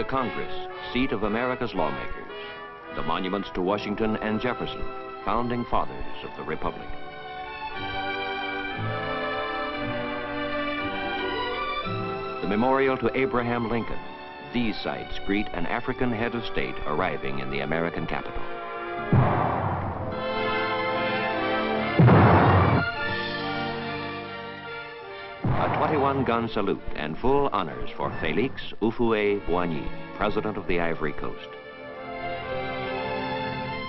the Congress, seat of America's lawmakers, the monuments to Washington and Jefferson, founding fathers of the Republic. The memorial to Abraham Lincoln. These sites greet an African head of state arriving in the American capital. A 21-gun salute and full honors for Félix Houphouet-Boigny, President of the Ivory Coast.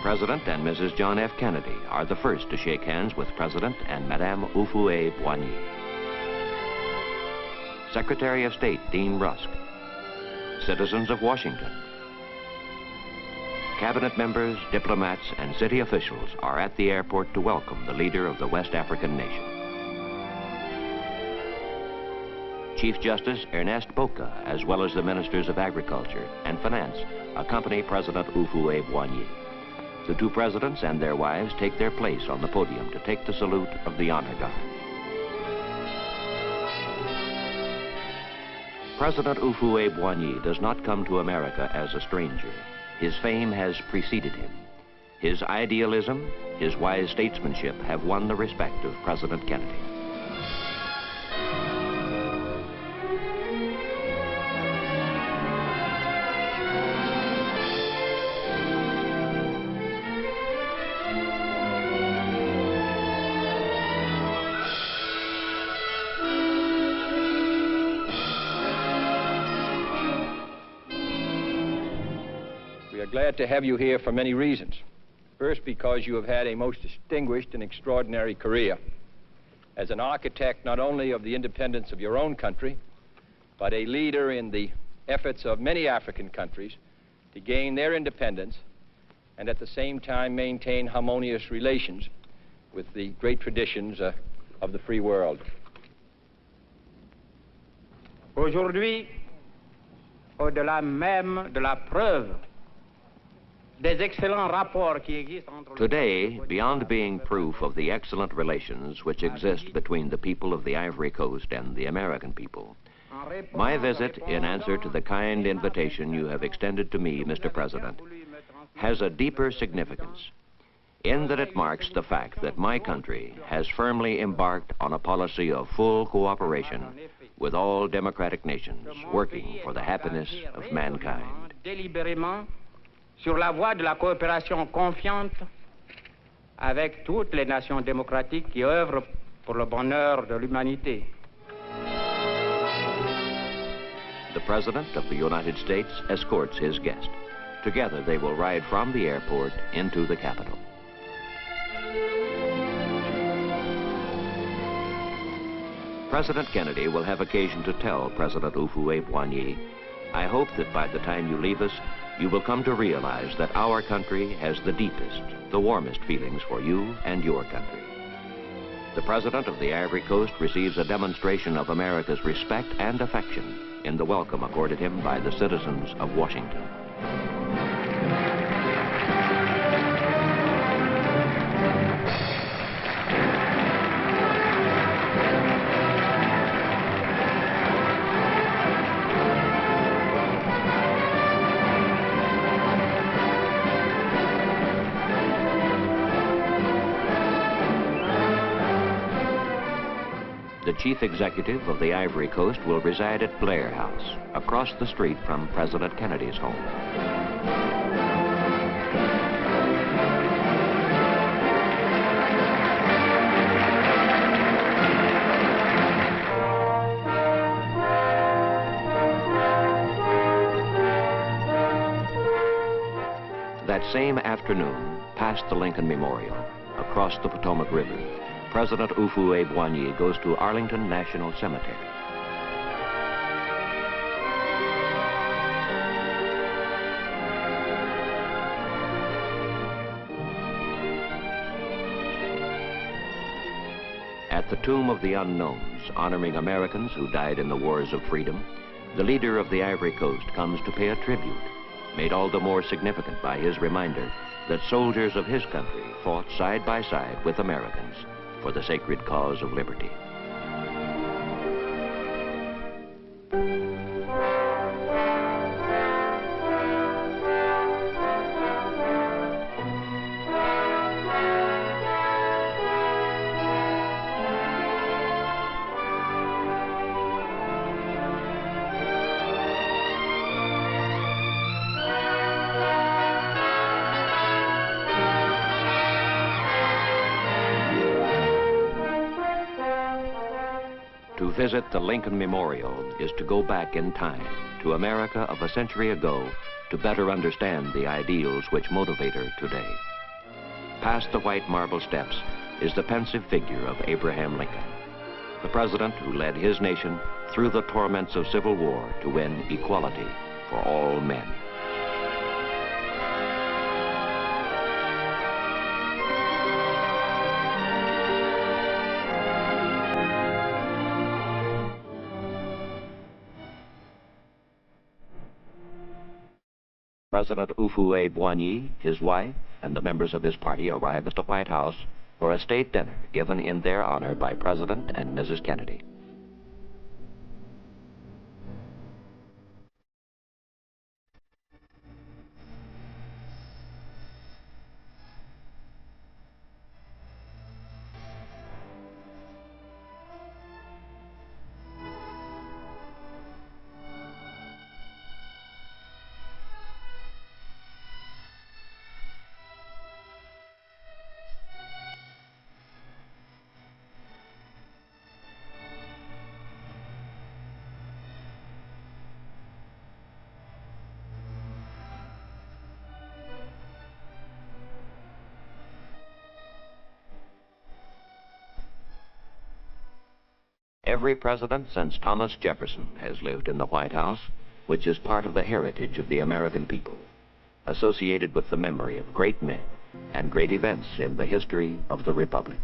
President and Mrs. John F. Kennedy are the first to shake hands with President and Madame Houphouet-Boigny. Secretary of State Dean Rusk, citizens of Washington, cabinet members, diplomats, and city officials are at the airport to welcome the leader of the West African nation. Chief Justice Ernest Boca, as well as the ministers of Agriculture and Finance, accompany President Houphouet-Boigny. The two presidents and their wives take their place on the podium to take the salute of the honor guard. President Houphouet-Boigny does not come to America as a stranger. His fame has preceded him. His idealism, his wise statesmanship have won the respect of President Kennedy. Glad to have you here for many reasons. First, because you have had a most distinguished and extraordinary career as an architect not only of the independence of your own country, but a leader in the efforts of many African countries to gain their independence and at the same time maintain harmonious relations with the great traditions of the free world. Aujourd'hui, au-delà même de la preuve Today, beyond being proof of the excellent relations which exist between the people of the Ivory Coast and the American people, my visit, in answer to the kind invitation you have extended to me, Mr. President, has a deeper significance in that it marks the fact that my country has firmly embarked on a policy of full cooperation with all democratic nations working for the happiness of mankind. Sur la voie de la coopération confiante avec toutes les nations démocratiques qui œuvrent pour le bonheur de l'humanité. The President of the United States escorts his guest. Together they will ride from the airport into the Capitol. President Kennedy will have occasion to tell President Houphouet-Boigny, I hope that by the time you leave us, you will come to realize that our country has the deepest, the warmest feelings for you and your country. The President of the Ivory Coast receives a demonstration of America's respect and affection in the welcome accorded him by the citizens of Washington. The chief executive of the Ivory Coast will reside at Blair House, across the street from President Kennedy's home. That same afternoon, past the Lincoln Memorial, across the Potomac River, President Houphouet-Boigny goes to Arlington National Cemetery. At the Tomb of the Unknowns, honoring Americans who died in the wars of freedom, the leader of the Ivory Coast comes to pay a tribute, made all the more significant by his reminder that soldiers of his country fought side by side with Americans for the sacred cause of liberty. visit the Lincoln Memorial is to go back in time to America of a century ago to better understand the ideals which motivate her today. Past the white marble steps is the pensive figure of Abraham Lincoln, the president who led his nation through the torments of civil war to win equality for all men. President Houphouet-Boigny, his wife, and the members of his party arrive at the White House for a state dinner given in their honor by President and Mrs. Kennedy. Every president since Thomas Jefferson has lived in the White House, which is part of the heritage of the American people, associated with the memory of great men and great events in the history of the Republic.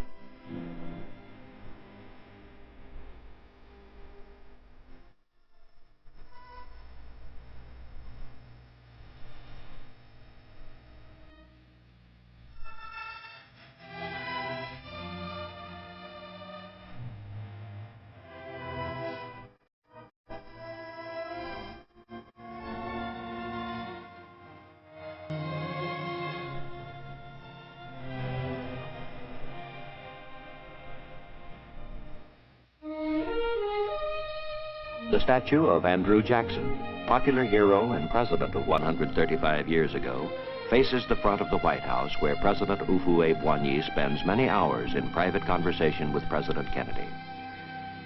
The statue of Andrew Jackson, popular hero and president of 135 years ago, faces the front of the White House where President Houphouet-Boigny spends many hours in private conversation with President Kennedy.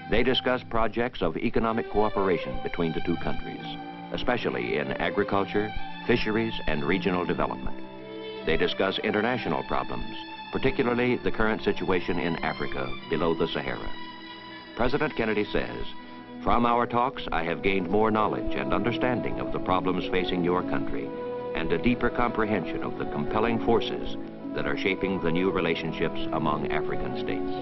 They discuss projects of economic cooperation between the two countries, especially in agriculture, fisheries, and regional development. They discuss international problems, particularly the current situation in Africa below the Sahara. President Kennedy says, "From our talks, I have gained more knowledge and understanding of the problems facing your country and a deeper comprehension of the compelling forces that are shaping the new relationships among African states."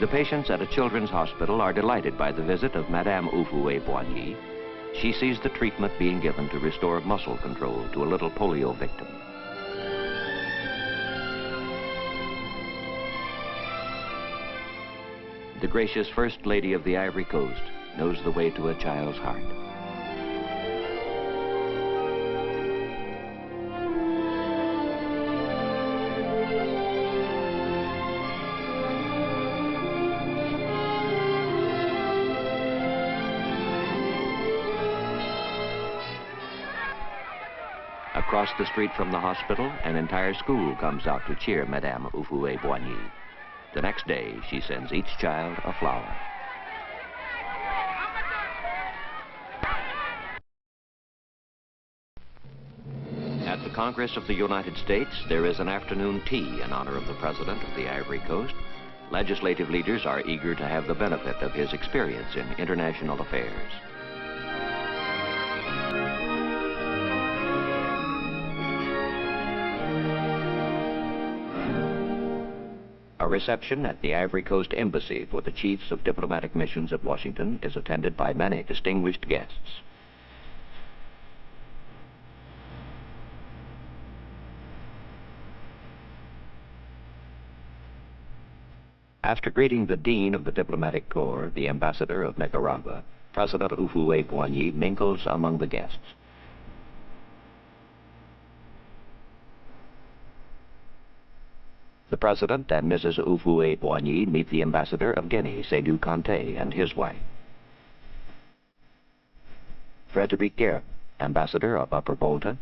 The patients at a children's hospital are delighted by the visit of Madame Houphouet-Boigny. She sees the treatment being given to restore muscle control to a little polio victim. The gracious First Lady of the Ivory Coast knows the way to a child's heart. Across the street from the hospital, an entire school comes out to cheer Madame Houphouet-Boigny. The next day, she sends each child a flower. At the Congress of the United States, there is an afternoon tea in honor of the President of the Ivory Coast. Legislative leaders are eager to have the benefit of his experience in international affairs. reception at the Ivory Coast Embassy for the chiefs of diplomatic missions at Washington is attended by many distinguished guests. After greeting the Dean of the Diplomatic Corps, the Ambassador of Nicaragua, President Houphouet-Boigny mingles among the guests. The President and Mrs. Houphouet-Boigny meet the Ambassador of Guinea, Seydou Kanté, and his wife. Frédéric Guerre, Ambassador of Upper Volta,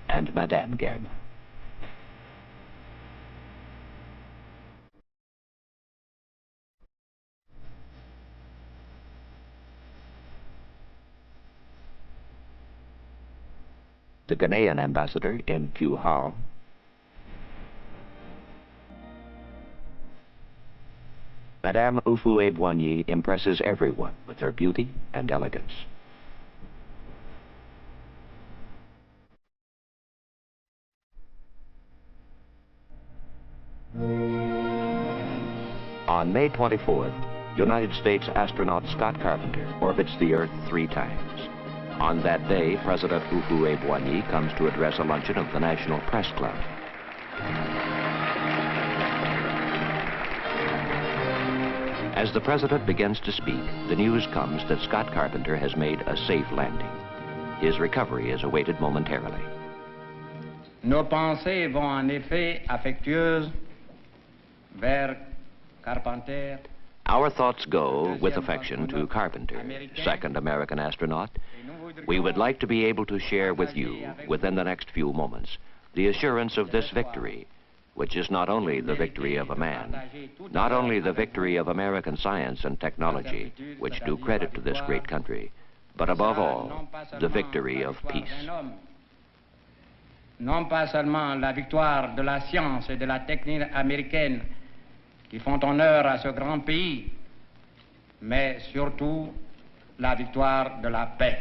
and Madame Guerre. The Ghanaian ambassador in Puhal, Madame Houphouet-Boigny impresses everyone with her beauty and elegance. On May 24th, United States astronaut Scott Carpenter orbits the Earth 3 times. On that day, President Houphouet-Boigny comes to address a luncheon of the National Press Club. As the President begins to speak, the news comes that Scott Carpenter has made a safe landing. His recovery is awaited momentarily. Nos pensées vont en effet affectueuses vers Carpenter. Our thoughts go with affection to Carpenter, second American astronaut. We would like to be able to share with you, within the next few moments, the assurance of this victory, which is not only the victory of a man, not only the victory of American science and technology, which do credit to this great country, but above all, the victory of peace. Non pas seulement la victoire de la science et de la technique américaine qui font honneur à ce grand pays, mais surtout la victoire de la paix.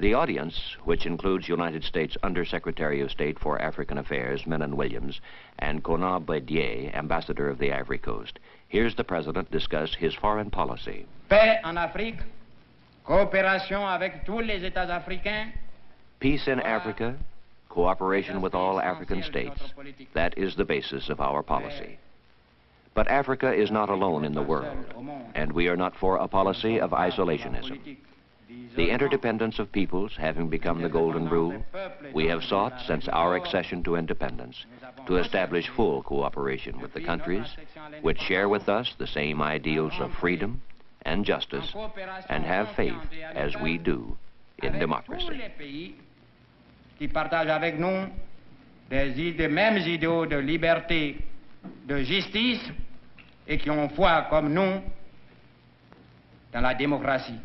The audience, which includes United States Undersecretary of State for African Affairs, Menon Williams, and Conan Bédier, Ambassador of the Ivory Coast, hears the President discuss his foreign policy. Paix en Afrique, coopération avec tous les États africains. Peace in Africa, cooperation with all African states, that is the basis of our policy. But Africa is not alone in the world, and we are not for a policy of isolationism. The interdependence of peoples having become the golden rule, we have sought, since our accession to independence, to establish full cooperation with the countries which share with us the same ideals of freedom and justice, and have faith, as we do, in democracy. Qui partagent avec nous des mêmes idéaux de liberté, de justice, et qui ont foi comme nous dans la démocratie.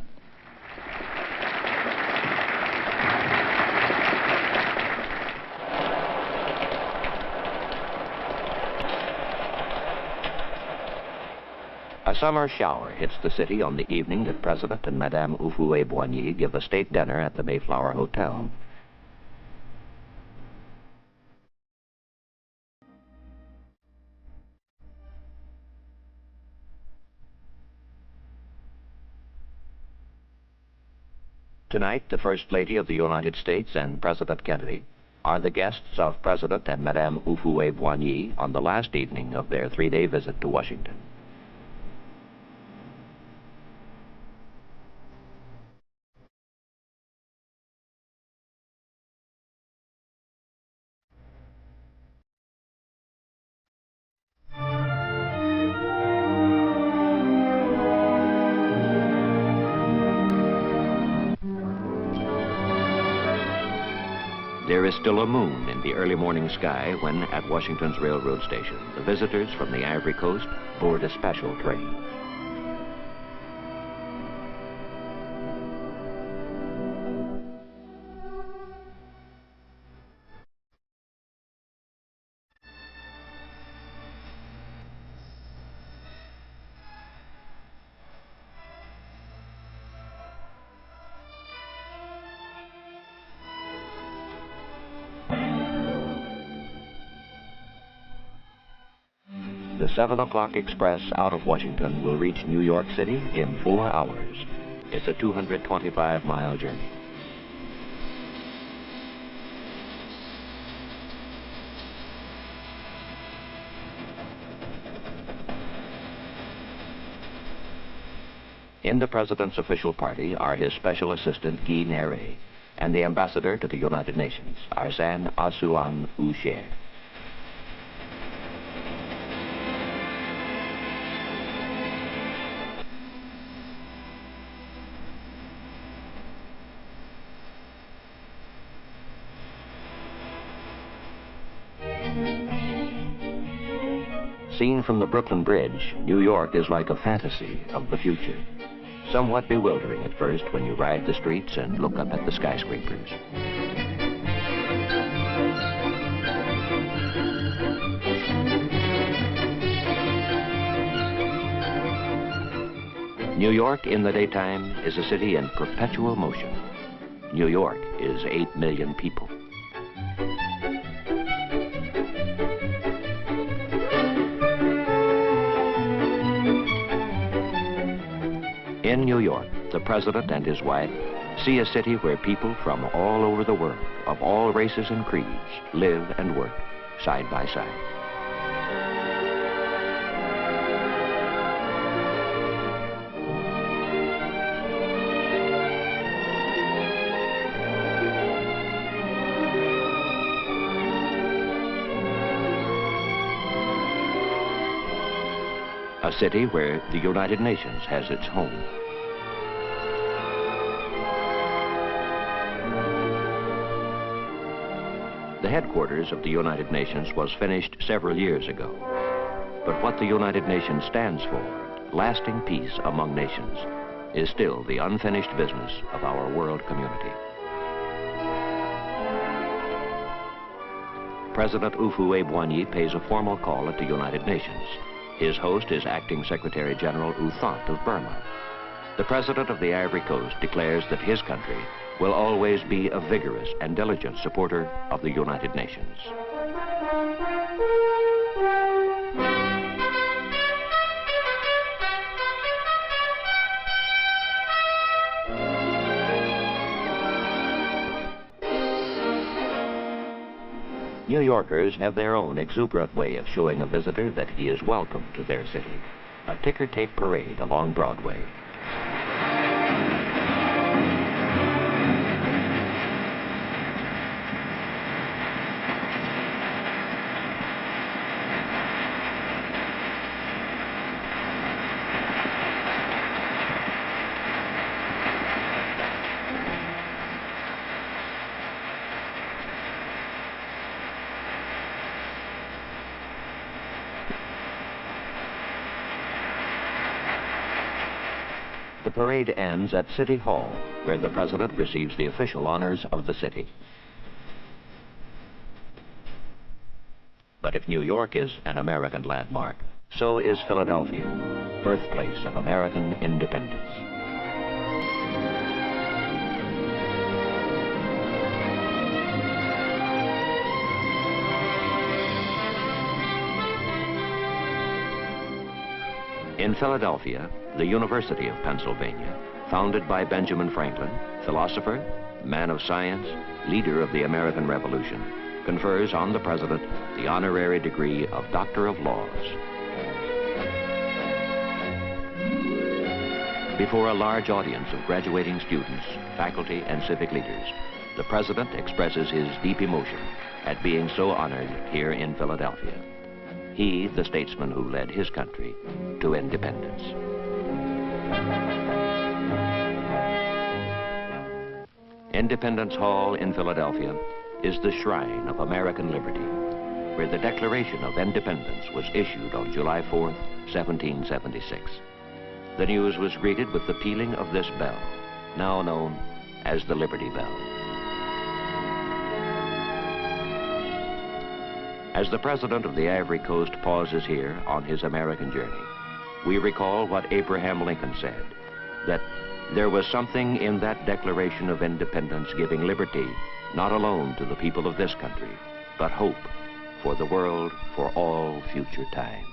A summer shower hits the city on the evening that President and Madame Houphouet-Boigny give a state dinner at the Mayflower Hotel. Tonight, the First Lady of the United States and President Kennedy are the guests of President and Madame Houphouet-Boigny on the last evening of their 3-day visit to Washington. There is still a moon in the early morning sky when, at Washington's railroad station, the visitors from the Ivory Coast board a special train. The 7 o'clock express out of Washington will reach New York City in 4 hours. It's a 225-mile journey. In the President's official party are his special assistant, Guy Neret, and the ambassador to the United Nations, Arsène Assouan-Oucher. Seen from the Brooklyn Bridge, New York is like a fantasy of the future. Somewhat bewildering at first when you ride the streets and look up at the skyscrapers. New York in the daytime is a city in perpetual motion. New York is 8 million people. In New York, the president and his wife see a city where people from all over the world, of all races and creeds, live and work side by side. A city where the United Nations has its home. The headquarters of the United Nations was finished several years ago. But what the United Nations stands for, lasting peace among nations, is still the unfinished business of our world community. President Houphouet-Boigny pays a formal call at the United Nations. His host is Acting Secretary General U Thant of Burma. The President of the Ivory Coast declares that his country will always be a vigorous and diligent supporter of the United Nations. New Yorkers have their own exuberant way of showing a visitor that he is welcome to their city. A ticker-tape parade along Broadway. The parade ends at City Hall, where the President receives the official honors of the city. But if New York is an American landmark, so is Philadelphia, birthplace of American independence. In Philadelphia, the University of Pennsylvania, founded by Benjamin Franklin, philosopher, man of science, leader of the American Revolution, confers on the President the honorary degree of Doctor of Laws. Before a large audience of graduating students, faculty, and civic leaders, the President expresses his deep emotion at being so honored here in Philadelphia. He, the statesman who led his country to independence. Independence Hall in Philadelphia is the shrine of American liberty, where the Declaration of Independence was issued on July 4th, 1776. The news was greeted with the pealing of this bell, now known as the Liberty Bell. As the President of the Ivory Coast pauses here on his American journey, we recall what Abraham Lincoln said, that there was something in that Declaration of Independence giving liberty not alone to the people of this country, but hope for the world for all future time.